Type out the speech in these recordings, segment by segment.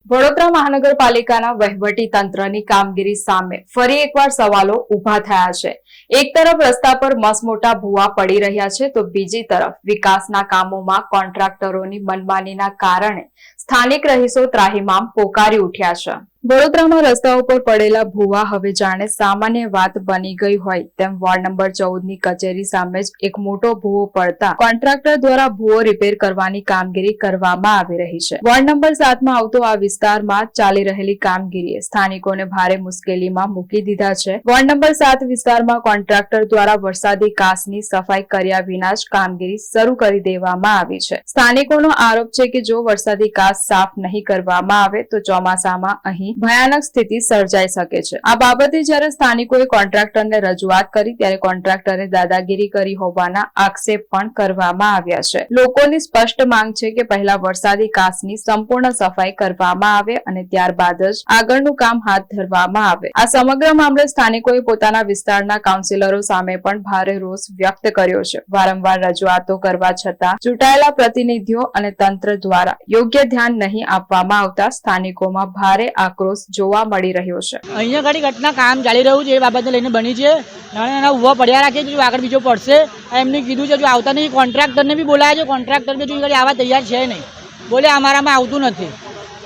વડોદરા મહાનગરપાલિકાના વહીવટી તંત્રની કામગીરી સામે ફરી એકવાર સવાલો ઉભા થયા છે। એક તરફ રસ્તા પર મસમોટા ભૂવા પડી રહ્યા છે તો બીજી તરફ વિકાસના કામોમાં કોન્ટ્રાક્ટરોની મનમાનીના કારણે સ્થાનિક રહીશો ત્રાહિમામ પોકારી ઉઠ્યા છે। વડોદરામાં રસ્તાઓ પર પડેલા ભૂવા હવે જાણે સામાન્ય વાત બની ગઈ હોય તેમ વોર્ડ નંબર 14ની કચેરી સામે જ એક મોટો ભૂવો પડતા કોન્ટ્રાક્ટર દ્વારા ભૂવો રિપેર કરવાની કામગીરી કરવામાં આવી રહી છે। વોર્ડ નંબર 7માં આવતો આ વિસ્તારમાં ચાલી રહેલી કામગીરીએ સ્થાનિકોને ભારે મુશ્કેલીમાં મૂકી દીધા છે। વોર્ડ નંબર 7 વિસ્તારમાં કોન્ટ્રાક્ટર દ્વારા વરસાદી કાંસની સફાઈ કર્યા વિના જ કામગીરી શરૂ કરી દેવામાં આવી છે। સ્થાનિકોનો આરોપ છે કે જો વરસાદી કાંસ સાફ નહીં કરવામાં આવે તો ચોમાસામાં અહીં ભયાનક સ્થિતિ સર્જાઈ શકે છે। આ બાબતે જ્યારે સ્થાનિકોએ કોન્ટ્રાક્ટરને રજૂઆત કરી ત્યારે કોન્ટ્રાક્ટરે દાદાગીરી કરી હોવાના આક્ષેપ પણ કરવામાં આવ્યા છે। લોકોની સ્પષ્ટ માંગ છે કે પહેલા વરસાદી કાંસની સંપૂર્ણ સફાઈ કરવામાં આવે અને ત્યારબાદ જ આગળનું કામ હાથ ધરવામાં આવે। આ સમગ્ર મામલે સ્થાનિકોએ પોતાના વિસ્તારના કાઉન્સિલરો સામે પણ ભારે રોષ વ્યક્ત કર્યો છે। વારંવાર રજૂઆતો કરવા છતાં ચૂંટાયેલા પ્રતિનિધિઓ અને તંત્ર દ્વારા યોગ્ય ધ્યાન નહીં આપવામાં આવતા સ્થાનિકોમાં ભારે આક્રોશ જોવા મળી રહ્યો છે। અહીંયા ઘણી ઘટના કામ ચાલી રહ્યું છે એ બાબતને લઈને બની છે। નાના નાના ઉભા પડ્યા રાખે છે, જો આગળ બીજો પડશે એમને કીધું છે, જો આવતા નહીં કોન્ટ્રાક્ટરને બી બોલાયા છે, કોન્ટ્રાક્ટર બી જો આવવા તૈયાર છે નહીં, બોલે અમારામાં આવતું નથી।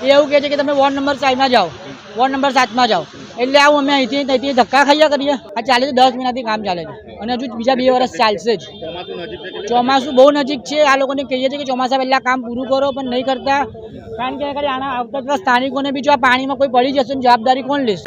એ એવું કહે છે કે તમે વોર્ડ નંબર 5માં જાઓ, વોર્ડ નંબર 7માં જાઓ, એટલે આવું અમે અહીંથી ધક્કા ખાઈએ કરીએ। આ ચાલે છે 10 મહિનાથી કામ ચાલે છે અને હજુ બીજા 2 વર્ષ ચાલશે જ। ચોમાસું બહુ નજીક છે, આ લોકોને કહીએ છીએ કે ચોમાસા પહેલા કામ પૂરું કરો પણ નહીં કરતા, કારણ કે આના આવતા સ્થાનિકોને બી જો આ પાણીમાં કોઈ પડી જશે જવાબદારી કોણ લેશે?